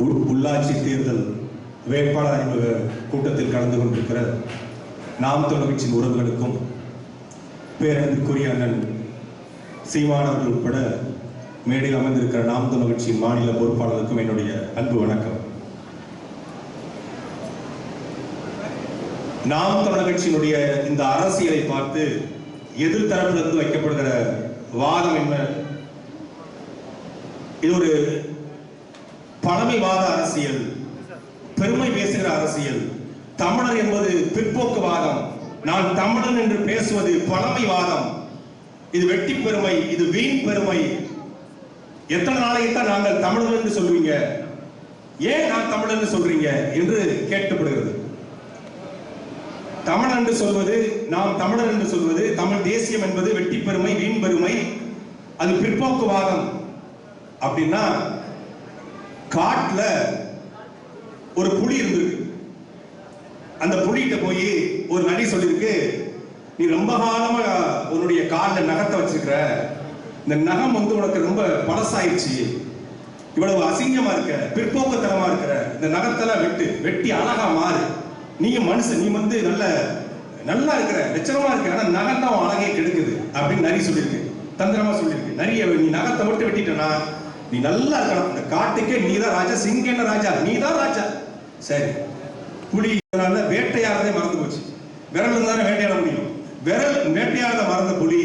உள்ளாட்சி தேர்தல் வேட்பாளர் அறிமுக கூட்டத்தில் கலந்து கொண்டிருக்கிற நாம் தமிழர் கட்சியின் உறவுகளுக்கும் பேரன்பிற்குரிய அண்ணன் சீமானவர்கள் உட்பட மேடையில் அமர்ந்திருக்கிற நாம் தமிழர் கட்சியின் மாநில பொறுப்பாளருக்கும் என்னுடைய அன்பு வணக்கம். நாம் தமிழர் கட்சியினுடைய இந்த அரசியலை பார்த்து எதிர்த்தரப்பிலிருந்து வைக்கப்படுகிற வாதம் என்ன? இது ஒரு பழமைவாத அரசியல், பெருமை பேசுகிற அரசியல். தமிழர் என்பது பிற்போக்குவாதம், நான் தமிழன் என்று பேசுவது பழமைவாதம், இது வெட்டி பெருமை, இது வீண் பெருமை. எத்தனை நாளைக்கு நாங்கள் தமிழர் என்று சொல்லுவீங்க, ஏன் நான் தமிழர் என்று சொல்றீங்க என்று கேட்கப்படுகிறது. தமிழ் என்று சொல்வது, நாம் தமிழர் என்று சொல்வது, தமிழ் தேசியம் என்பது வெட்டி பெருமை, வீண் பெருமை, அது பிற்போக்குவாதம். அப்படின்னா காட்டுல ஒரு புலி இருந்திருக்கு. அந்த புலிகிட்ட போய் ஒரு நரி சொல்லிருக்கு, நீ ரொம்ப காலமா உன்னுடைய காலில் நகத்தை வச்சிருக்கிற, இந்த நகம் உனக்கு ரொம்ப பழசாயிடுச்சு, இவ்வளவு அசிங்கமா இருக்க, பிற்போக்குத்தனமா இருக்கிற, இந்த நகத்தெல்லாம் வெட்டி அழகா மாறு, நீயும் மனுஷன், நீ நல்லா இருக்கிற, லட்சணமா இருக்க, ஆனா நகம் தான் அழகே கெடுக்குது அப்படின்னு நரி சொல்லியிருக்கு. தந்திரமா சொல்லியிருக்கு. நரிய நீ நகத்தை மட்டும் வெட்டிட்டனா நீ நல்லா இருக்கணும், இந்த காட்டுக்கே நீதான் ராஜா, சிங்கன ராஜா, நீதான் ராஜா. சரி, புலி வேட்டையாடுறதே மறந்து போச்சு. விரல் இருந்தாலும் வேட்டையாட முடியும். விரல் வேட்டையாட மறந்த புலி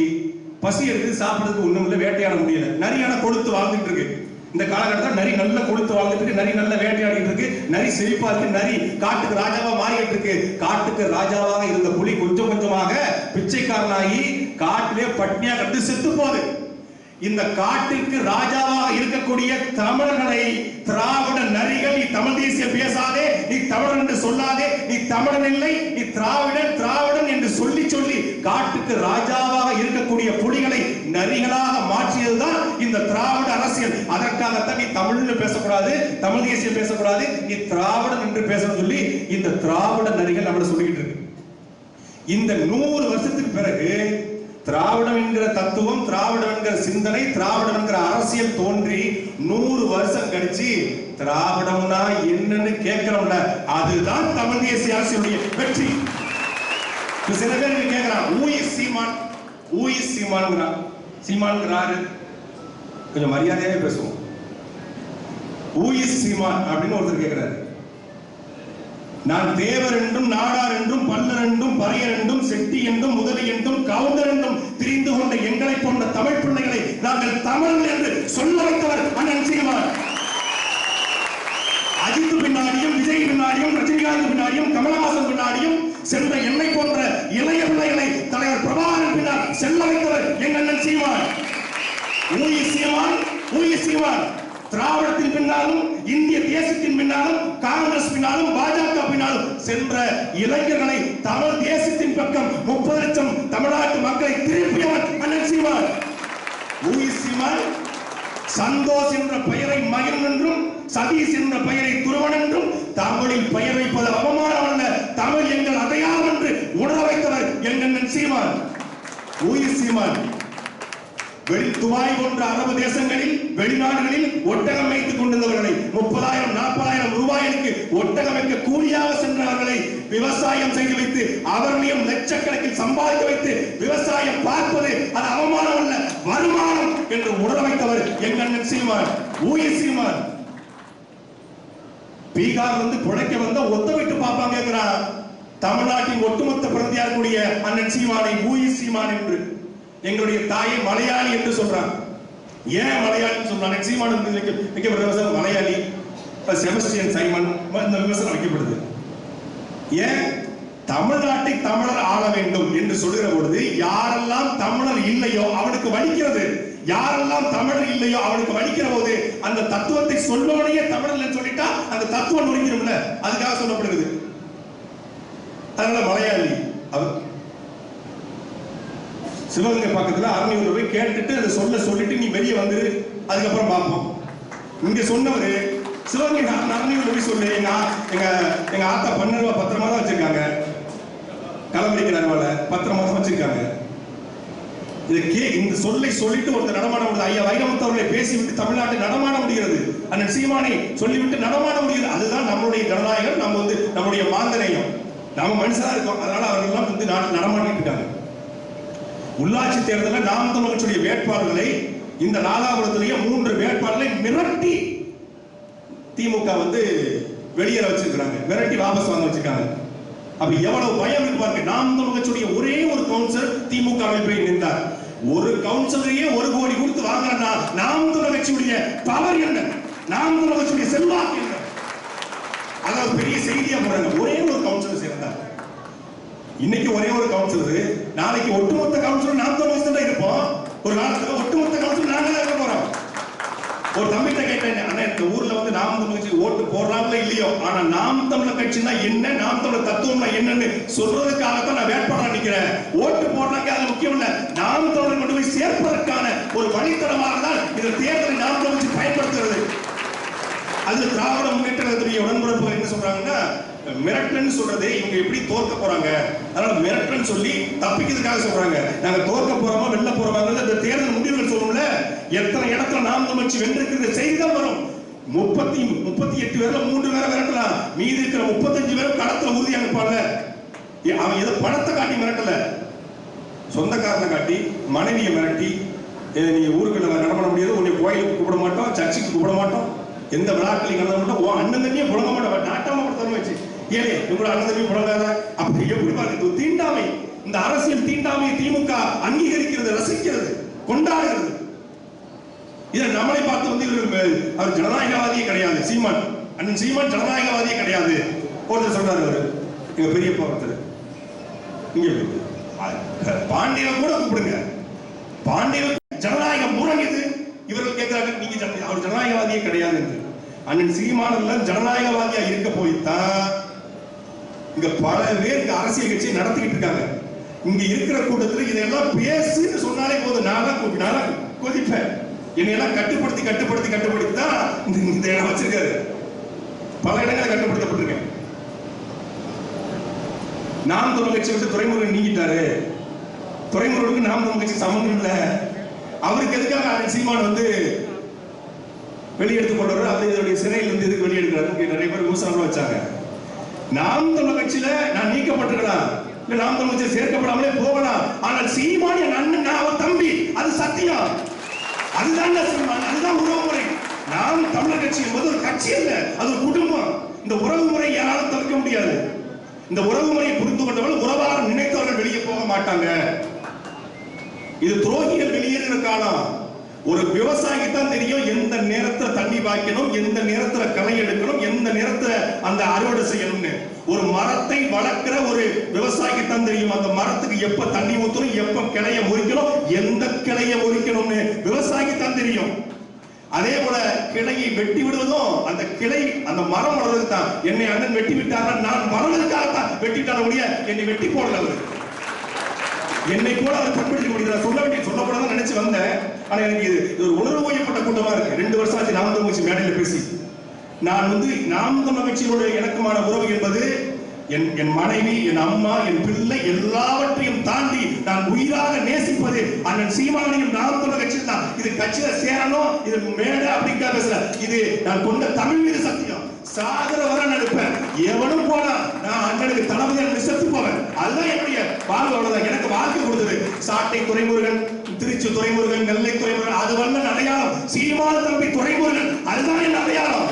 பசி எடுத்து சாப்பிடுறதுக்கு ஒண்ணும் இல்லை, வேட்டையாட முடியல. நரியான கொழுத்து வாழ்ந்துட்டு இருக்கு. இந்த காலகட்டத்தில் நரி நல்ல கொழுத்து வாழ்ந்துட்டு இருக்கு, நரி நல்ல வேட்டையாடிட்டு இருக்கு, நரி செழிப்பா இருக்கு, நரி காட்டுக்கு ராஜாவா மாறிட்டு இருக்கு. காட்டுக்கு ராஜாவாக இருந்த புலி கொஞ்சம் கொஞ்சமாக பிச்சைக்காரனாகி காட்டிலே பட்னியா கட்டு செத்து போகுது. இந்த காட்டுக்கு ராஜாவாக இருக்கக்கூடிய தமிழர்களை திராவிட நரிகள், நீ தமிழ் தேசியம் பேசாதே, நீ தமிழன் என்று சொல்லாதே, நீ தமிழன் இல்லை, நீ திராவிடன் என்று சொல்லி காட்டுக்கு ராஜாவாக இருக்கக்கூடிய புலிகளை நரிகளாக மாற்றியதுதான் இந்த திராவிட அரசியல். அதற்காகத்தான் நீ தமிழ்னு பேசக்கூடாது, தமிழ் தேசியம் பேசக்கூடாது, நீ திராவிடன் என்று பேசணும் சொல்லி இந்த திராவிட நரிகள் நம்மள சொல்லிட்டு இருக்கு. இந்த 100 வருஷத்துக்கு பிறகு திராவிடம் என்கிற தத்துவம், திராவிடம் என்கிற சிந்தனை, திராவிடம் என்கிற அரசியல் தோன்றி 100 வருஷம் கழிச்சு திராவிடம்னா என்னன்னு கேட்கிறோம்ல, அதுதான் தமிழ் தேசிய அரசியலுடைய வெற்றி. சில பேர் கேட்கிறான், சீமான்கிறாரு, கொஞ்சம் மரியாதையாவே பேசுவோம். சீமான் அப்படின்னு ஒருத்தர் கேட்கிறாரு. நான் தேவர் என்றும் நாடார் என்றும் பல்லர் என்றும் பறையர் என்றும் செட்டி என்றும் முதலி என்றும் கவுண்டர் என்றும் திரிந்து கொண்ட எங்களை போன்ற தமிழ் பிள்ளைகளை நாங்கள் தமிழ் என்று சொல்ல வைத்தவர் அண்ணன் சீமான். அஜித் பின்னாடியும், விஜய் பின்னாடியும், ரஜினிகாந்த் பின்னாடியும், கமலஹாசன் பின்னாடியும் சென்ற என்னை போன்ற இளைய பிள்ளைகளை தலைவர் பிரபாகரன் பின்னால் செல்ல வைத்தவர் எங்கள் அண்ணன் சீமான். சீமான் திராவிடத்தின் பின்னாலும், இந்திய தேசத்தின் பின்னாலும், காங்கிரஸ் பின்னாலும், பாஜக பின்னாலும் சென்ற இளைஞர்களை தமிழ் தேசத்தின் பக்கம் 30 லட்சம் தமிழ்நாட்டு மக்களை திருப்பியவர் அண்ணன் சீமான். சீமான் சந்தோஷ் என்ற பெயரை மகன் என்றும், சதீஷ் என்ற பெயரை துருவன் என்றும், தமிழில் பெயர் வைப்பது அவமானம் அல்ல, தமிழ் எங்கள் அடையாளம் என்று உணர வைத்தவர் எங்கள் சீமான். சீமான் துபாய் போன்ற அரபு தேசங்களில், வெளிநாடுகளில் ஒட்டகம் வைத்துக் கொண்டிருந்தவர்களை 30,000 40,000 ரூபாய்க்கு ஒட்டகம் வைக்க கூலியாக சென்றவர்களை விவசாயம் செய்து வைத்து அவர்களையும் லட்சக்கணக்கில் சம்பாதிக்க வைத்து விவசாயம் பார்ப்பது அது அவமானம் அல்ல, வருமானம் என்று உணர வைத்தவர் எங்கள் சீமான். சீமான் பீகார் வந்து புழைக்க வந்த ஒத்த விட்டு பாப்பா கேட்கிறார். தமிழ்நாட்டின் ஒட்டுமொத்த பிரதியா கூடிய அண்ணன் சீமானை சீமான் என்று எங்களுடைய தாயை மலையாளி என்று சொல்றாங்க. ஏன் மலையாளி சொல்றாங்க? சீமான் வைக்கப்படுற மலையாளி, செபஸ்டியன் சைமன், இந்த விமர்சனம் வைக்கப்படுது. ஏன்? தமிழ்நாட்டை தமிழர் ஆள வேண்டும் என்று சொல்லுகிற பொழுது யாரெல்லாம் தமிழர் இல்லையோ அவனுக்கு வலிக்கிறது, யாரெல்லாம் தமிழர் இல்லையோ அவனுக்கு வலிக்கிற போது அந்த தத்துவத்தை சொல்பவனையே தமிழர் சொல்லிட்டா அந்த தத்துவம் நுழைஞ்சிரும்ல, அதுக்காக சொல்லப்படுகிறது. அதனால மலையாளி அவர் சிவகங்கை பக்கத்துல 600 ரூபாய் கேட்டுட்டு அதை சொல்லிட்டு நீ வெளியே வந்துரு, அதுக்கப்புறம் பார்ப்போம். இங்க சொன்னவரு சிவகங்கை 600 ரூபாய் சொல்லு, எங்க ஆத்தா 12 ரூபாய் பத்திரமா தான் வச்சிருக்காங்க, களமடிக்கிற அறுவால பத்திரமா தான் வச்சிருக்காங்க. இந்த சொல்லை சொல்லிட்டு ஒருத்தர் நடமாட முடியாது. ஐயா வைரமுத்து அவர்களை பேசிவிட்டு தமிழ்நாட்டை நடமாட முடிகிறது. அண்ணன் சீமானை சொல்லிவிட்டு நடமாட முடிகிறது. அதுதான் நம்மளுடைய ஜனநாயகம். நம்ம நம்முடைய மாந்தநேயம். நாம மனுஷனா இருக்கோம். அதனால அவர்கள் எல்லாம் நாட்டில் நடமாடிட்டு இருக்காங்க. உள்ளாட்சி தேர்தலில் நாம் தமிழர் கட்சியுடைய வேட்பாளர்களை இந்த நாலாபுரத்திலேயே 3 வேட்பாளர்களை மிரட்டி திமுக வெளியேற வச்சிருக்காங்க. மிரட்டி வாபஸ் வாங்க வச்சிருக்காங்க. அப்ப எவ்வளவு பயம் இருக்கு பாருங்க. நாம் தமிழர் கட்சியுடைய ஒரே ஒரு கவுன்சிலர் திமுகவில் போய் நின்றார். ஒரு கவுன்சிலரையே 1 கோடி கொடுத்து வாங்குறா. நாம் தமிழர் கட்சியுடைய பவர் என்ன? நாம் தமிழர் கட்சியுடைய செல்வாக்கு என்ன? அதாவது பெரிய செய்தியா போறாங்க. ஒரே ஒரு கவுன்சிலர் சேர்ந்தார். இன்னைக்கு ஒரே ஒரு கவுன்சிலர், நாளைக்கு ஒட்டுமொத்த கவுன்சிலர் நாம் தமிழர் கட்சி தான் இருப்போம். ஒரு காலத்துல ஒட்டுமொத்த கவுன்சிலர் நாங்க தான் இருக்க போறோம். ஒரு தம்பிட்ட கேட்டேன், அண்ணா இந்த ஊர்ல நாம் தமிழர் கட்சி ஓட்டு போடுறாங்களோ இல்லையோ, ஆனா நாம் தமிழர் கட்சினா என்ன, நாம் தமிழர் தத்துவம்னா என்னன்னு சொல்றதுக்காகத்தான் நான் வேட்பாளரா நிக்கிறேன். ஓட்டு போடுறாங்க அது முக்கியம் இல்ல, நாம் தமிழர் கொண்டு போய் சேர்ப்பதற்கான ஒரு வழித்தடமாக தான் இந்த தேர்தலை நாம் தமிழர் கட்சி பயன்படுத்துறது. அது திராவிட முன்னேற்ற கழகத்துடைய உடன்பிறப்புகள் என்ன சொல்றாங்கன்னா, மிரட்டல்னு சொல்றது இவங்க எப்படி தோற்க போறாங்க, அதனால மிரட்டல்னு சொல்லி தப்பிக்கிறதுக்காக சொல்றாங்க. நாங்க தோற்க போறோமா வெல்ல போறோமாங்கிறது இந்த தேர்தல் முடிவுகள் சொல்லும்ல. எத்தனை இடத்துல நாம் தமிழர் கட்சி வென்றிருக்கிற செய்தி தான் வரும். 38 பேர்ல 3 பேரை மிரட்டலாம், மீதி இருக்கிற 35 பேரும் களத்துல உறுதியாக இருப்பாங்க. அவன் ஏதோ பணத்தை காட்டி மிரட்டல, சொந்தக்காரனை காட்டி மனைவியை மிரட்டி, நீ ஊருக்குள்ள நடமாட முடியாது, உன்னை கோயிலுக்கு கூப்பிட மாட்டோம், சர்ச்சுக்கு கூப்பிட மாட்டோம், எந்த விழாக்களையும் கலந்து மாட்டோம், அண்ணன் தண்ணியே புழங்க மாட்டோம், நாட்டாம படுத்தணும் வச்சு ஏழே இவங்களோட அண்ணன் தண்ணி புழங்காத. அப்படி எப்படி பாருங்க தீண்டாமை, இந்த அரசியல் தீண்டாமை திமுக அங்கீகரிக்கிறது, ரசிக்கிறது, கொண்டாடுகிறது. இதை நம்மளை பார்த்து அவர் ஜனநாயகவாதியே கிடையாது. சீமான் அண்ணன் சீமான் ஜனநாயகவாதியே கிடையாது. ஒருத்தர் சொல்றாரு, அவரு எங்க பெரியப்பா ஒருத்தர், இங்க பாண்டியன் கூட கூப்பிடுங்க, பாண்டியன் ஜனநாயகம் முறங்குது. இவர்கள் கேட்கிறாங்க, நீங்க அவர் ஜனநாயகவாதியே கிடையாது என்று. அண்ணன் சீமான் ஜனநாயகவாதியா இருக்க போய்தான் இங்க பல பேர் அரசியல் கட்சியை நடத்திக்கிட்டு இருக்காங்க. இங்க இருக்கிற கூட்டத்தில் இதெல்லாம் பேசுன்னு சொன்னாலே போதும், நான் கொதிப்பேன். என்னையெல்லாம் கட்டுப்படுத்தி கட்டுப்படுத்தி கட்டுப்படுத்தி தான் இந்த இடம் வச்சிருக்காரு. பல இடங்களை கட்டுப்படுத்தப்பட்டிருக்கேன். நாம் தமிழர் கட்சி விட்டு துரைமுருகன் நீங்கிட்டாரு. துரைமுருகனுக்கு நாம் தமிழர் கட்சி சம்பந்தம் இல்லை. அவருக்கு எதுக்காக சீமான் வெளியெடுத்து கொண்டு வர, அவருடைய சிறையில் இருந்து எதுக்கு வெளியெடுக்கிறாரு நிறைய பேர் விமர்சனம் வச்சாங்க. நாம் தமிழர் கட்சியில நான் நீக்கப்பட்டிருக்கலாம், இல்ல நாம் தமிழர் கட்சியில் சேர்க்கப்படாமலே போகலாம், ஆனால் சீமான் என் அண்ணன், அவர் தம்பி, அது சத்தியம். அதுதான் சீமான், அதுதான் உறவுமுறை. நாம் தமிழர் கட்சி என்பது ஒரு கட்சி அல்ல, அது ஒரு குடும்பம். இந்த உறவுமுறை யாராலும் தவிர்க்க முடியாது. இந்த உறவுமுறையை புரிந்து கொண்டவர்கள் உறவாக நினைத்தவர்கள் வெளியே போக மாட்டாங்க. இது துரோகிகள் வெளியேறுகிற காலம். ஒரு விவசாயிக்கு தான் தெரியும் எந்த நேரத்துல தண்ணி பாய்க்கணும், எந்த நேரத்துல களை எடுக்கணும், எந்த நேரத்துல அந்த அறுவடை செய்யணும்னு. ஒரு மரத்தை வளர்க்கிற ஒரு விவசாயிக்கு தான் தெரியும் அந்த மரத்துக்கு எப்ப தண்ணி ஊற்றணும், எப்ப கிளைய முறிக்கணும், எந்த கிளைய முறிக்கணும்னு விவசாயிக்கு தான் தெரியும். அதே போல கிளையை வெட்டி விடுவதும் அந்த கிளை அந்த மரம் வளர்றதுக்கு தான். என்னை அண்ணன் வெட்டி விட்டார், நான் வளர்றதுக்காகத்தான் வெட்டிட்டார முடிய என்னை வெட்டி போடல. என்னை கூட அவர் பண்படுத்தி முடிக்கிறார். சொல்ல வேண்டிய சொல்லக்கூடாதுன்னு நினைச்சு வந்தேன். ஆனா எனக்கு இது ஒரு உணர்வு வயப்பட்ட கூட்டமா இருக்கு. 2 வருஷம் ஆச்சு நாம் தமிழர் கட்சி மேடையில பேசி. நான் நாம் தமிழர் கட்சியோட எனக்குமான உறவு என்பது என் மனைவி, என் அம்மா, என் பிள்ளை எல்லாவற்றையும் தாண்டி நான் உயிராக நேசிப்பது அண்ணன் சீமானையும் நாம் தமிழர் கட்சி தான். இது கட்சியில சேரணும், இது மேடை அப்படிங்கிற பேசல. இது நான் கொண்ட தமிழ் மீது சத்தியம். சாகர வர நடிப்பேன். எவனும் போனா நான் அண்ணனுக்கு தளபதியாக செத்து போவேன். அதுதான் என்னுடைய வாழ்வு. அவ்வளவுதான் எனக்கு வாழ்க்கை கொடுத்தது. சாட்டை துரைமுருகன், திருச்சி துரைமுருகன், நெல்லை துரைமுருகன், அது வந்த அடையாளம். சீமான தம்பி துரைமுருகன், அதுதான் என் அடையாளம்.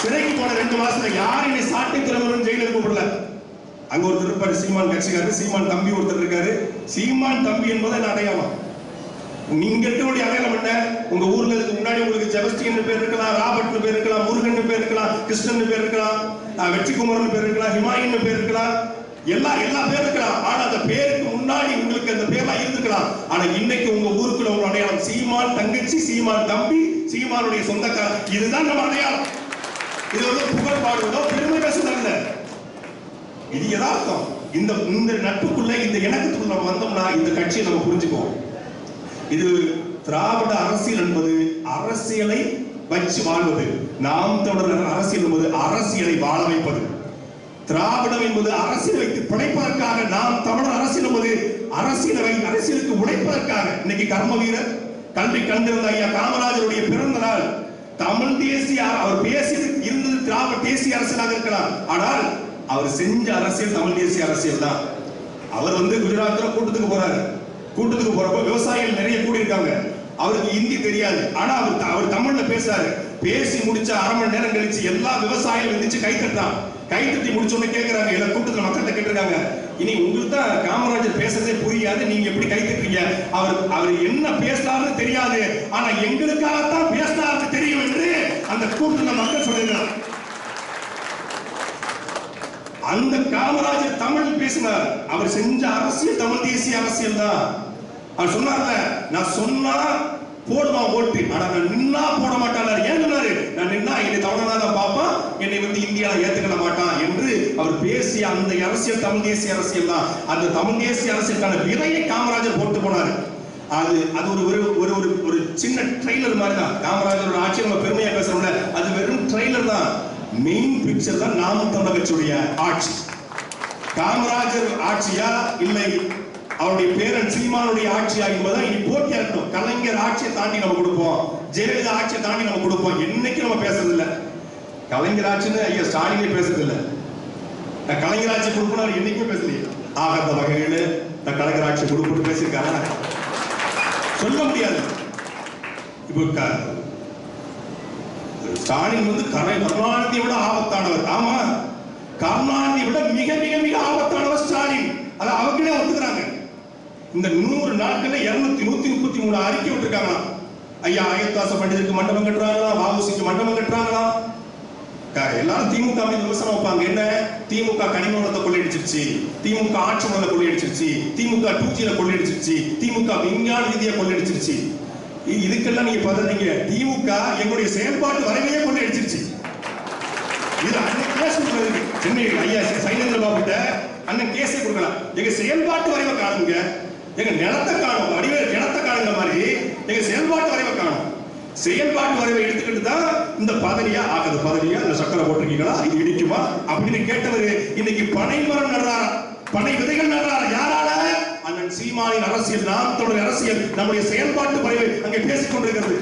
சிறைக்கு போன 2 மாசத்துல யாரும் என்னை சாட்டை துரைமுருகன் ஜெயிலுக்கு கூப்பிடல. அங்க ஒருத்தர் இருப்பாரு, சீமான் கட்சிக்காரர், சீமான் தம்பி ஒருத்தர் இருக்காரு. சீமான் தம்பி என்பது என் அடையாளம். நீங்க இருக்கக்கூடிய அடையாளம் என்ன? உங்க ஊர்ல இதுக்கு முன்னாடி உங்களுக்கு ஜெபஸ்டின் பேர் இருக்கலாம், ராபர்ட் பேர் இருக்கலாம், முருகன் பேர் இருக்கலாம், கிருஷ்ணன் பேர் இருக்கலாம், வெற்றிக்குமரன் பேர் இருக்கலாம், ஹிமாயின் பேர் இருக்கலாம், எல்லா பேர் இருக்கலாம். ஆனா அந்த பேருக்கு முன்னாடி உங்களுக்கு அந்த பேர்லாம் இருந்திருக்கலாம். ஆனா இன்னைக்கு உங்க ஊருக்குள்ள உங்க அடையாளம் சீமான் தங்கச்சி, சீமான் தம்பி, சீமானுடைய சொந்தக்காரர். இதுதான் நம்ம அடையாளம். இது புகழ் பாடுவதோ பெருமை பேசுதல்ல, இது யதார்த்தம். இந்த நட்புக்குள்ள இந்த இணக்கத்துக்குள்ள நம்ம வந்தோம்னா இந்த கட்சியை நம்ம புரிஞ்சுக்குவோம். இது திராவிட அரசியல் என்பது அரசியலை வச்சு வாழ்வது. நாம் தமிழர் அரசியல் என்பது அரசியலை வாழ வைப்பது. திராவிடம் என்பது அரசியல் வைத்து பிழைப்பதற்காக, நாம் தமிழர் அரசியல் என்பது அரசியலுக்கு உழைப்பதற்காக இன்னைக்கு கர்ம வீரர் கல்வி கண்டிருந்த ஐயா காமராஜருடைய பிறந்த நாள். தமிழ் தேசிய அவர் பேசி இருந்தது திராவிட தேசிய அரசியலாக இருக்கலாம், ஆனால் அவர் செஞ்ச அரசியல் தமிழ் தேசிய அரசியல் தான். அவர் குஜராத்ல கூட்டத்துக்கு போறப்ப விவசாயிகள் நிறைய கூடியிருக்காங்க. அவருக்கு ஹிந்தி தெரியாது, ஆனா அவர் தமிழ்ல பேசுறாரு. பேசி முடிச்ச அரை மணி நேரம் கழிச்சு எல்லா விவசாயிகளும் எந்திரிச்சு கைத்தட்டி முடிச்ச உடனே கேட்கிறாங்க, எல்லா கூட்டத்துல மக்கள்கிட்ட கேட்டிருக்காங்க, இனி உங்களுக்கு தான் காமராஜர் பேசுறதே புரியாது, நீங்க எப்படி கைத்தட்டுறீங்க? அவர் என்ன பேசுறாருன்னு தெரியாது, ஆனா எங்களுக்காகத்தான் பேசுறாருன்னு தெரியும் என்று அந்த கூட்டத்துல மக்கள் சொல்லிருக்காங்க. அந்த காமராஜர் தமிழ் பேசினார். அவர் செஞ்ச அரசியல் தமிழ் தேசிய அரசியல் தான். அவர் சொன்னார்ல, நான் சொன்னா போடுவான் ஓட்டு, ஆனா நான் நின்னா போட மாட்டான். ஏன் சொன்னாரு? நான் நின்னா என்னை தமிழ்நாடு பார்ப்பான், என்னை இந்தியாவில் ஏத்துக்கிட மாட்டான் என்று அவர் பேசிய அந்த அரசியல் தமிழ் தேசிய அரசியல் தான். அந்த தமிழ் தேசிய அரசியலுக்கான விதையை காமராஜர் போட்டு போனாரு. அது ஒரு சின்ன ட்ரெய்லர் மாதிரி தான். காமராஜரோட ஆட்சி நம்ம பெருமையா பேசுறோம்ல, அது வெறும் ட்ரெய்லர் தான். மெயின் பிக்சர் தான் நாம் தமிழர் கட்சியுடைய ஆட்சி. காமராஜர் ஆட்சியா இல்லை அவருடைய பேரன் சீமானுடைய ஆட்சியா என்பதை இனி போட்டியா இருக்கணும். கலைஞர் ஆட்சியை தாண்டி நம்ம கொடுப்போம், ஜெயலலிதா ஆட்சியை தாண்டி நம்ம கொடுப்போம். என்னைக்கு நம்ம பேசுறது இல்ல. கலைஞர் ஆட்சின்னு ஐயா ஸ்டாலினே பேசுறது இல்ல. கலைஞர் ஆட்சி கொடுக்கணும் என்னைக்குமே பேசலையே. ஆகாத வகையில கலைஞர் ஆட்சி கொடுக்கணும் பேசியிருக்காங்க, சொல்ல முடியாது. இப்ப ஸ்டாலின் கருணாநிதியை விட ஆபத்தானவர். ஆமா, கருணாநிதியை விட மிக மிக மிக ஆபத்தானவர் ஸ்டாலின். அதை அவங்களே ஒத்துக்கிறாங்க. இந்த 100 நாட்கள்ல 133 அறிக்கை விட்டுருக்காங்க. ஐயா அயோத்தாச பண்டிதருக்கு மண்டபம் கட்டுறாங்களா, வாவுசிக்கு மண்டபம் கட்டுறாங்களா. எல்லாரும் திமுக மீது விமர்சனம் வைப்பாங்க. என்ன? திமுக கனிம வளத்தை கொள்ளையடிச்சிருச்சு, திமுக ஆட்சி மொழி கொள்ளையடிச்சிருச்சு, திமுக 2G கொள்ளையடிச்சிருச்சு, திமுக விஞ்ஞான ரீதியை கொள்ளையடிச்சிருச்சு. இதுக்கெல்லாம் நீங்க பதறீங்க. திமுக எங்களுடைய செயல்பாட்டு வரைவையே கொள்ளையடிச்சிருச்சு. இது அன்னைக்கு கேஸ் கொடுக்கிறது. சென்னை ஐயா சைலேந்திர பாபு கிட்ட அண்ணன் கேஸே கொடுக்கலாம். எங்க செயல்பாட்டு வரைவை காணுங்க, எங்க நிலத்தை காணும், வடிவேல் நிலத்தை காணுங்க மாதிரி எங்க செயல்பாட்டு வரைவை காணும். செயல்பாட்டு வரைவை எடுத்துக்கிட்டு தான் இந்த பதவியா ஆகுது. பதவியா இந்த சக்கரை போட்டிருக்கீங்களா, இது இடிக்குமா அப்படின்னு கேட்டவர் இன்னைக்கு பனை மரம் நடுறாரா, பனை விதைகள் நடுறாரா. யாரால? அண்ணன் சீமானின் அரசியல், நாம் தொடர் அரசியல், நம்முடைய செயல்பாட்டு வரைவை அங்கே பேசிக் கொண்டிருக்கிறது.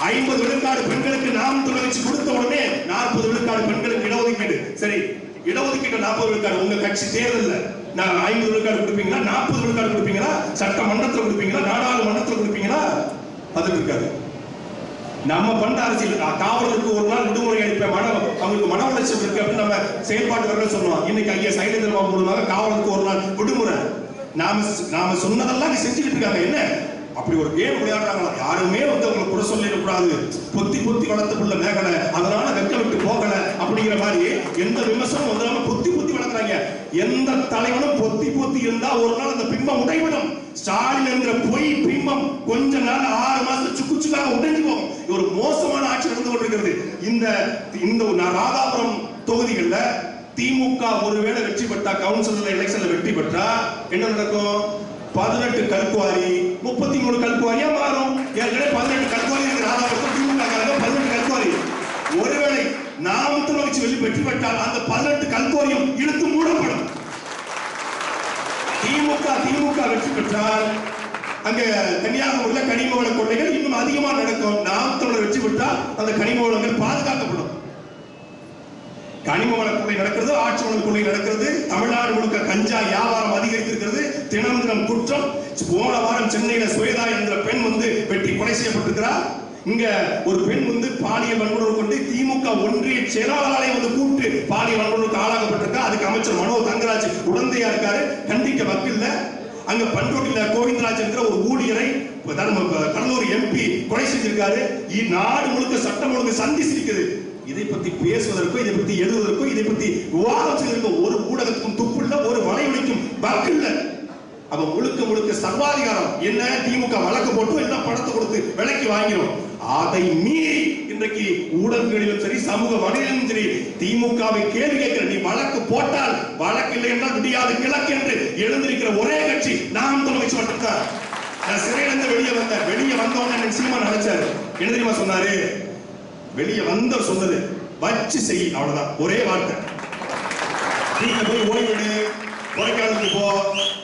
50 விழுக்காடு பெண்களுக்கு நாம் தொடர்ச்சி கொடுத்த உடனே 40 விழுக்காடு பெண்களுக்கு இடஒதுக்கீடு. சரி, இடஒதுக்கீடு 40 விழுக்காடு உங்க கட்சி தேர்தல்ல நான் 50 விழுக்காடு கொடுப்பீங்களா, 40 விழுக்காடு கொடுப்பீங்களா, சட்டமன்றத்தில் கொடுப்பீங்களா, நாடாளுமன்றத்தில் கொடுப்பீங்களா? அது இருக்காது. நம்ம பண்ற அரசியல் காவலருக்கு ஒரு நாள் விடுமுறை அளிப்பேன், அவங்களுக்கு மன உளைச்சல் இருக்கு அப்படின்னு நம்ம செயல்பாட்டு வரல சொன்னோம். இன்னைக்கு ஐயா சைலேந்திர பாபு மூலமாக காவலருக்கு ஒரு நாள் விடுமுறை. நாம சொன்னதெல்லாம் செஞ்சுக்கிட்டு இருக்காங்க. என்ன அப்படி ஒரு கேம் விளையாடுறாங்களா? யாருமே அவங்களை குறை சொல்லிடக்கூடாது, பொத்தி வளர்த்து புள்ள மேகலை, அதனால வெக்க விட்டு போகல அப்படிங்கிற மாதிரி எந்த விமர்சனம் வந்தாம பொத்தி வளர்க்குறாங்க. எந்த தலைவனும் பொத்தி இருந்தா ஒரு நாள் அந்த பிம்பம் உடைவிடும். ஸ்டாலின் என்கிற பொய் பிம்பம் கொஞ்ச நாள் 6 மாசம் சுக்குச்சுக்காக உடைஞ்சு போகும். ஒரு மோசமான ஆட்சி நடந்து கொண்டிருக்கிறது. இந்த ராதாபுரம் தொகுதிகள்ல திமுக ஒருவேளை வெற்றி பெற்றா, கவுன்சிலர் எலெக்ஷன்ல வெற்றி பெற்றா என்ன நடக்கும்? 18 கல்குவாரி 33 கல்குவாரியா மாறும். ஏற்கனவே 18 கல்குவாரி இருக்கு ராதாபுரத்தில். திமுக 18 கல்குவாரி. ஒருவேளை நாம் தமிழ் வெற்றி பெற்றால் அந்த 18 கல்குவாரியும் இழுத்து மூடப்படும். திமுக வெற்றி பெற்றால் அங்க கன்னியாகுமரியில கனிம வள கொள்ளைகள் இன்னும் அதிகமா நடக்கும். நாம் தமிழர் வெற்றி பெற்றால் அந்த கனிம வளங்கள் பாதுகாக்கப்படும். கனிம வள கொள்ளை நடக்கிறது, ஆட்சி வள கொள்ளை நடக்கிறது. தமிழ்நாடு முழுக்க கஞ்சா வியாபாரம் அதிகரித்திருக்கிறது. தினம் குற்றம். போன வாரம் சென்னையில சுவேதா என்ற பெண் வெட்டி கொலை செய்யப்பட்டிருக்கிறார். இங்க ஒரு பெண் பாலியல் வன்முறை கொண்டு திமுக ஒன்றிய செயலாளரை கூப்பிட்டு பாலியல் வன்முறைக்கு ஆளாகப்பட்டிருக்கா. அதுக்கு அமைச்சர் மனோ தங்கராஜ் உடந்தையா இருக்காரு. கண்டிக்க வக்கில்ல. அங்க பண்ருட்டில கோவிந்தராஜ் என்கிற ஒரு ஊழியரை கடலூர் எம்பி கொலை செஞ்சிருக்காரு. நாடு முழுக்க சட்டம் ஒழுங்கு சந்திச்சிருக்குது. இதை பத்தி பேசுவதற்கோ, இதை பத்தி எழுதுவதற்கோ, இதை பத்தி விவாதம் செய்வதற்கோ ஒரு ஊடகத்துக்கும் துப்புள்ள, ஒரு வலைவலிக்கும் வக்கில்ல. அவன் முழுக்க சர்வாதிகாரம். என்ன? திமுக வழக்கு போட்டு என்ன பணத்தை கொடுத்து விலைக்கு வாங்கிடும். அதை மீறி இன்றைக்கு ஊடகங்களிலும் சரி, சமூக வலையிலும் சரி, திமுகவை கேள்வி கேட்கிற, நீ வழக்கு போட்டால் வழக்கு இல்லை என்றால் விடியாது கிழக்கு என்று எழுந்திருக்கிற ஒரே கட்சி நாம் தமிழ் மட்டும்தான். நான் சிறையிலிருந்து வெளியே வந்தோன்னு சீமான் நினைச்சாரு. என்ன தெரியுமா சொன்னாரு? வெளியே வந்த சொன்னது வச்சு செய், அவ்வளவுதான். ஒரே வார்த்தை. நீங்க போய் ஓய்வெடு, கொடைக்கானலுக்கு போ,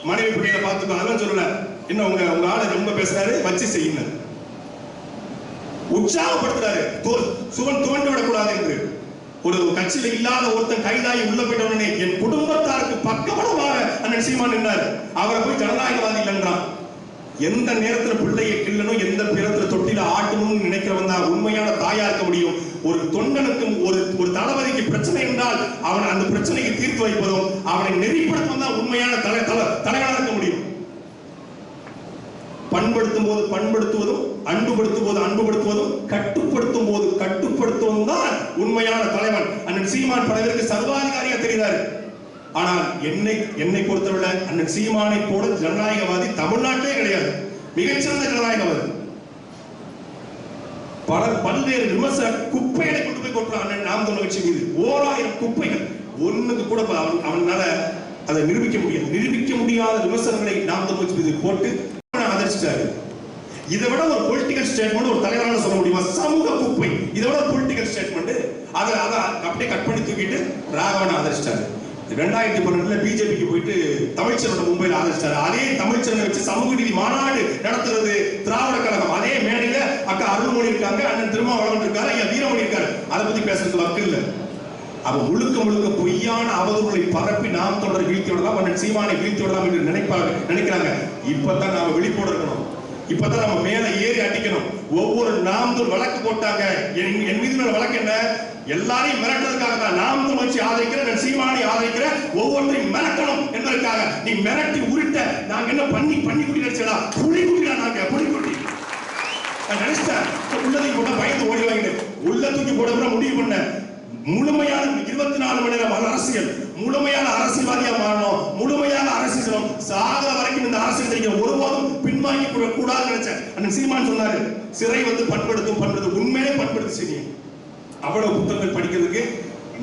மனைவி பிள்ளைகளை பார்த்துக்கோ, அதெல்லாம் சொல்லல. இன்னும் உங்க ஆளு ரொம்ப பேசுறாரு, வச்சு செய்யுங்க, உற்சாகப்படுத்துறாரு. சுவன் துவண்டு விடக்கூடாது என்று. ஒரு கட்சியில இல்லாத ஒருத்தன் கைதாகி உள்ள போயிட்டவனே என் குடும்பத்தாருக்கு பக்கபலமாக அண்ணன் சீமான் நின்றார். அவரை போய் ஜனநாயகவாதி இல்லைன்றான். எந்த நேரத்துல பிள்ளையை கிள்ளணும், எந்த நேரத்துல தொட்டில ஆட்டணும்னு நினைக்கிறவன் தான் உண்மையான தாயா இருக்க முடியும். ஒரு தொண்டனுக்கும் ஒரு தளபதிக்கு பிரச்சனை என்றால் அவன் அந்த பிரச்சனைக்கு தீர்த்து வைப்பதும் அவனை நெறிப்படுத்தும் தான் உண்மையான தலைவனாக இருக்க முடியும். பண்படுத்தும் போது பண்படுத்துவதும், அன்புபடுத்தும் போது அன்புபடுத்துவதும், கட்டுப்படுத்தும் போது கட்டுப்படுத்துவதும் தான் உண்மையான தலைவன். அண்ணன் சீமான் பல பேருக்கு சர்வாதிகாரியா தெரிகிறாரு. ஆனால் என்னை பொறுத்தவரை அண்ணன் சீமானை போல ஜனநாயகவாதி தமிழ்நாட்டிலே கிடையாது. மிகச்சிறந்த ஜனநாயகவாதி. பல்வேறு விமர்சன குப்பைகளை கொண்டு போய் கொட்டுறான் அண்ணன் நாம் தமிழர் கட்சி மீது. 1000 குப்பைகள், ஒண்ணுக்கு கூட அவனால அதை நிரூபிக்க முடியாத விமர்சனங்களை நாம் தமிழர் கட்சி மீது போட்டு ஆதரிச்சிட்டாரு. இதை விட ஒரு பொலிட்டிக்கல் ஸ்டேட்மெண்ட் ஒரு தலைவரால சொல்ல முடியுமா? சமூக குப்பை. இதை விட பொலிட்டிக்கல் ஸ்டேட்மெண்ட் அதை அப்படியே கட் பண்ணி தூக்கிட்டு ராகவன் ஆதரிச்சிட்டாரு. 2012 பிஜேபிக்கு போயிட்டு தமிழ்ச்செல்வன் மும்பையில் ஆதரிச்சாரு. அதே தமிழ்ச்செல்வனை வச்சு சமூக நீதி மாநாடு நடத்துறது திராவிட கழகம். அதே மேடையில அக்கா அருள்மொழி இருக்காங்க, அண்ணன் திருமாவளவன் இருக்காரு, ஐயா வீரமணி இருக்காரு. அதை பத்தி பேசுறதுக்கு வக்கு இல்ல. அவ முழுக்க பொய்யான அவதூறுகளை பரப்பி நாம் தொடர் வீழ்த்தி விடலாம், அண்ணன் சீமானை வீழ்த்தி விடலாம் என்று நினைக்கிறாங்க. இப்பதான் நாம விழிப்போடு இருக்கணும். இப்பதான் நம்ம மேல ஏறி அடிக்கணும். ஒவ்வொரு நாமதும் வழக்கு போட்டாங்க. என் மீது வழக்கு என்ன? எல்லாரையும் மிரட்டுறதுக்காக தான். நாம் தமிழ்ச்சி ஆதரிக்கிற, சீமானை ஆதரிக்கிற ஒவ்வொருத்தரையும் மிரட்டணும் என்பதற்காக. நீ மிரட்டி உருட்ட நாங்க என்ன பண்ணி குட்டி நடிச்சா? புலி குட்டியா? நாங்க புலி குட்டி நினைச்சிட்டேன். உள்ளதையும் போட பயந்து ஓடி வாங்கிட்டு உள்ள தூக்கி போட முடிவு பண்ண. முழுமையான 24 மணி நேரம் அரசியல், முழுமையான அரசியல்வாதியா மாறணும், முழுமையான அரசியலும் சாகர வரைக்கும் இந்த அரசியல் செய்ய ஒருபோதும் பின்வாங்கி கூடாது நினைச்சேன். அண்ணன் சீமான் சொன்னாரு, சிறை பண்படுத்தும் உண்மையிலே பண்படுத்தி செய்யும். அவ்வளவு புத்தகங்கள் படிக்கிறதுக்கு,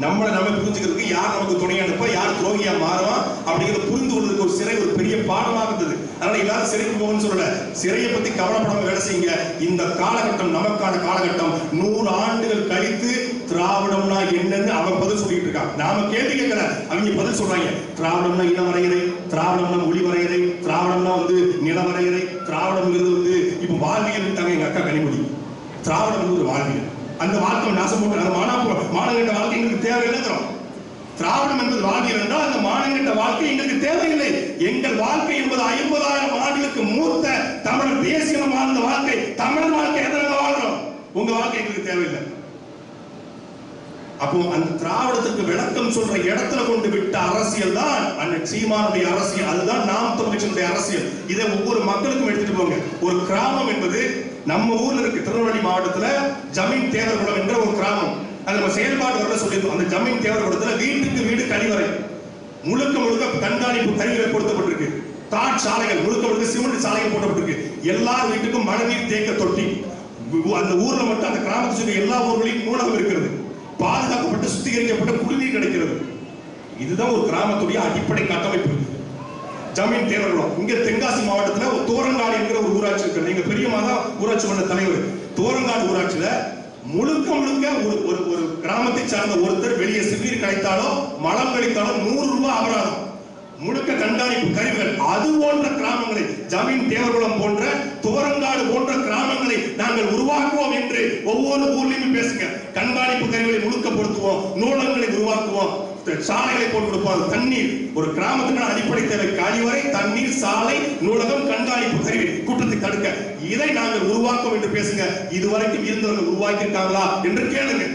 நம்மளை புரிஞ்சுக்கிறதுக்கு, யார் நமக்கு துணையா இருப்பா, யார் துரோகியா மாறுவான் அப்படிங்கிறத புரிந்து கொள்வதற்கு ஒரு சிறை ஒரு பெரிய பாடமாக இருந்தது. அதனால எல்லாரும் சிறைக்கு போகணும்னு சொல்லல, சிறையை பத்தி கவலைப்படாம வேலை செய்யுங்க. இந்த காலகட்டம் நமக்கான காலகட்டம். 100 ஆண்டுகள் கழித்து திராவிடம்னா என்னன்னு அவன் பதில் சொல்லிட்டு இருக்கான். நாம கேள்வி கேட்கல, அவங்க பதில் சொல்றாங்க. திராவிடம்னா இன வரையறை, திராவிடம்னா மொழி வரையறை, திராவிடம்னா நில வரையறை, திராவிடம்ங்கிறது இப்ப வாழ்வியல் எங்க அக்கா கனிமொழி. திராவிடம் ஒரு வாழ்வியல். அந்த வாழ்க்கை நாசம் போட்டு அந்த மானங்கட்ட வாழ்க்கை எங்களுக்கு தேவையில்லை. திராவிடம் என்பது வாழ்வியல் என்றால் அந்த மானங்கட்ட வாழ்க்கை எங்களுக்கு தேவையில்லை. எங்கள் வாழ்க்கை என்பது 50,000 ஆண்டுகளுக்கு மூத்த தமிழர் தேசியம் வாழ்ந்த வாழ்க்கை. தமிழர் வாழ்க்கை எதனால வாழ்றோம்? உங்க வாழ்க்கை எங்களுக்கு தேவையில்லை. அப்போ அந்த திராவிடத்துக்கு விளக்கம் சொல்ற இடத்துல கொண்டு விட்ட அரசியல் தான் அண்ணன் சீமானுடைய அரசியல். அதுதான் நாம் தமிழ் அரசியல். இதை ஒவ்வொரு மக்களுக்கும் எடுத்துட்டு போங்க. ஒரு கிராமம் என்பது நம்ம ஊர்ல இருக்கு. திருநெல்வேலி மாவட்டத்துல ஜமீன் தேவர்குளம் என்ற ஒரு கிராமம். அது நம்ம செயல்பாடு வரல சொல்லியிருக்கோம். அந்த ஜமீன் தேவர்குளத்துல வீட்டுக்கு வீடு கழிவறை, முழுக்க கண்காணிப்பு கருவிகள் பொருத்தப்பட்டிருக்கு. தாட் சாலைகள், முழுக்க சிமெண்ட் சாலைகள் போட்டப்பட்டிருக்கு. எல்லா வீட்டுக்கும் மழைநீர் தேக்க தொட்டி. அந்த ஊர்ல மட்டும், அந்த கிராமத்தை சுற்றி எல்லா ஊர்களையும் நூலகம் இருக்கிறது. பாதுகாக்கப்பட்டு சுத்திகரிக்கப்பட்ட குடிநீர் கிடைக்கிறது. இதுதான் ஒரு கிராமத்துடைய அடிப்படை கட்டமைப்பு. ஜமீன் தேவர்களும். இங்க தென்காசி மாவட்டத்துல ஒரு தோரங்காடு என்கிற ஒரு ஊராட்சி இருக்கு. நீங்க பெரியமாதா ஊராட்சி மன்ற தலைவர். தோரங்காடு ஊராட்சியில முழுக்க ஒரு கிராமத்தை சார்ந்த ஒருத்தர் வெளியே சிறுநீர் கழித்தாலோ மலம் கழித்தாலோ 100 ரூபாய் அபராதம். முழுக்க கண்காணிப்பு கருவிகள். அது போன்ற கிராமங்களை, ஜமீன் தேவர்குளம் போன்ற, தோரங்காடு போன்ற கிராமங்களை நாங்கள் உருவாக்குவோம் என்று ஒவ்வொரு ஊர்லயும் பேசுங்க. கண்காணிப்பு கருவிகளை முழுக்கப்படுத்துவோம், நூலகங்களை உருவாக்குவோம், சாலைகளை போட்டு கொடுப்போம். தண்ணீர் ஒரு கிராமத்துக்கான அடிப்படை தேவை. கழிவறை, தண்ணீர், சாலை, நூலகம், கண்காணிப்பு கருவி, குற்றத்தை தடுக்க இதை நாங்கள் உருவாக்குவோம் என்று பேசுங்க. இதுவரைக்கும் இருந்தவர்கள் உருவாக்கி இருக்காங்களா என்று கேளுங்க.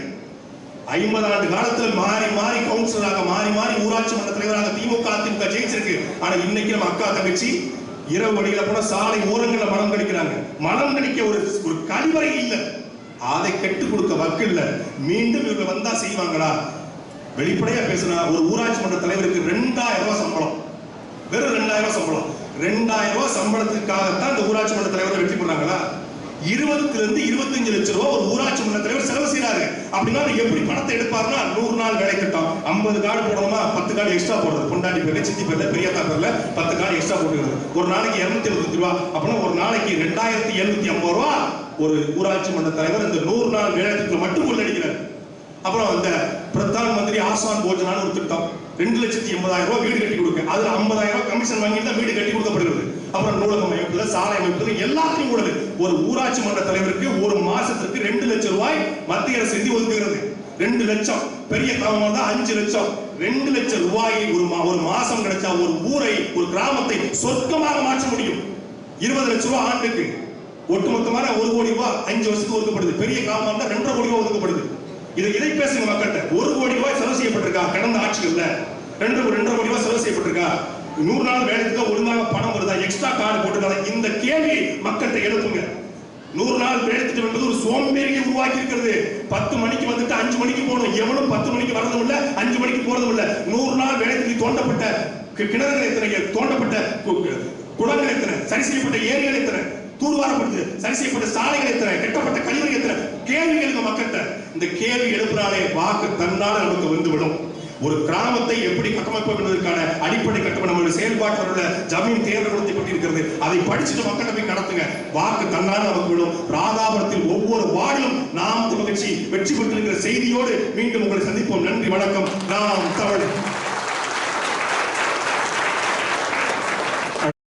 50 ஆண்டு காலத்தில் மாறி கவுன்சிலராக மாறி ஊராட்சி மன்ற தலைவராக திமுக அதிமுக ஜெயிச்சிருக்கு. ஆனா இன்னைக்கு நம்ம அக்கா தங்கச்சி இரவு வழியில போன சாலை ஓரங்கள்ல மலம் கழிக்கிறாங்க. மலம் கழிக்க ஒரு கழிவறை இல்ல. அதை கெட்டு கொடுக்க வக்கு இல்ல. மீண்டும் இவங்க வந்தா செய்வாங்களா? வெளிப்படையா பேசினா ஒரு ஊராட்சி மன்ற தலைவருக்கு 2000 ரூபாய் சம்பளம். வெறும் 2000 சம்பளம். 2000 சம்பளத்துக்காகத்தான் இந்த ஊராட்சி மன்ற தலைவர் வெற்றி பண்ணாங்களா? 20 இருந்து 25 லட்சம் ரூபாய் ஒரு ஊராட்சி மன்ற தலைவர் செலவு செய்யறாரு. அப்படின்னா எப்படி பணத்தை எடுப்பாருன்னா 100 நாள் வேலை திட்டம். 50 கார்டு போடணுமா 10 கார்டு எக்ஸ்ட்ரா போடுறது. பொண்டாட்டி பேர்ல, சித்தி பேர்ல, பெரியத்தா பேர்ல 10 கார்டு எக்ஸ்ட்ரா போட்டுக்கிறது. ஒரு நாளைக்கு 225 ரூபாய். அப்படின்னா ஒரு நாளைக்கு 2750 ரூபாய் ஒரு ஊராட்சி மன்ற தலைவர் இந்த 100 நாள் வேலை திட்டத்தில் மட்டும் கொள்ளடிக்கிறார். அப்புறம் அந்த பிரதான் மந்திரி ஆசான் போஜனான்னு ஒரு திட்டம். 2,80,000 வீடு கட்டி கொடுக்க, அதுல 50,000 கமிஷன் வாங்கிட்டு தான் வீடு கட்டி கொடுக்கப்படுகிறது. அப்புறம் நூலகம் அமைப்புல, சாலை அமைப்புல எல்லாத்தையும் ஊழல். ஒரு ஊராட்சி மன்ற தலைவருக்கு ஒரு மாசத்துக்கு 2 லட்சம் ரூபாய் மத்திய அரசு நிதி ஒதுக்குகிறது. 2 லட்சம், பெரிய கிராமம் தான் 5 லட்சம். 2 லட்சம் ரூபாய் ஒரு மாசம் கிடைச்சா ஒரு ஊரை, ஒரு கிராமத்தை சொர்க்கமாக மாற்ற முடியும். 20 லட்சம் ரூபாய் ஆண்டுக்கு, ஒட்டுமொத்தமான 1 கோடி ரூபாய் 5 வருஷத்துக்கு ஒதுக்கப்படுது. பெரிய கிராமம் தான் 2.5 கோடி ரூபாய் ஒதுக்கப்படுது. இதை பேசுங்க மக்கள்கிட்ட. 1 கோடி ரூபாய் செலவு செய்யப்பட்டிருக்கா கடந்த ஆட்சிகள்ல? 2.5 கோடி ரூபாய் செலவு செய்யப்பட்டிருக்கா? 100 நாள் வேலைக்கு ஒழுங்காக பணம் வருதா? எக்ஸ்ட்ரா கார்டு போட்டுருக்காங்க. இந்த கேள்வி மக்கள்கிட்ட எழுப்புங்க. 100 நாள் வேலை திட்டம் என்பது ஒரு சோம்பேறியை உருவாக்கி இருக்கிறது. 10 மணிக்கு வந்துட்டு 5 மணிக்கு போகணும். எவனும் 10 மணிக்கு வரதும் இல்ல, 5 மணிக்கு போறதும் இல்ல. 100 நாள் வேலை திட்டம் தோண்டப்பட்ட கிணறுகள் எத்தனை, தோண்டப்பட்ட குளங்கள் எத்தனை, சரி செய்யப்பட்ட ஏரிகள் எத்தனை, தூர்வாரப்பட்டது, சரி செய்யப்பட்ட சாலைகள் எத்தனை, கட்டப்பட்ட கழிவுகள் எத்தனை? கேள்விகளுக்கு மக்கள்கிட்ட. இந்த கேள்வி எழுப்புறாலே வாக்கு தன்னால நமக்கு வந்துவிடும். ஒரு கிராமத்தை எப்படி கட்டமைப்போம் என்பதற்கான அடிப்படை கட்டமைப்பு நம்மளுடைய செயல்பாட்டில் உள்ள ஜமீன் தேர்தல்படுத்தப்பட்டிருக்கிறது. அதை படிச்சுட்டு மக்கள்கிட்ட போய் நடத்துங்க. வாக்கு தன்னால நமக்கு விடும். ராதாபுரத்தில் ஒவ்வொரு வார்டிலும் நாம் தமிழ் கட்சி வெற்றி பெற்றிருக்கிற செய்தியோடு மீண்டும் உங்களை சந்திப்போம். நன்றி, வணக்கம். நாம் தமிழ்.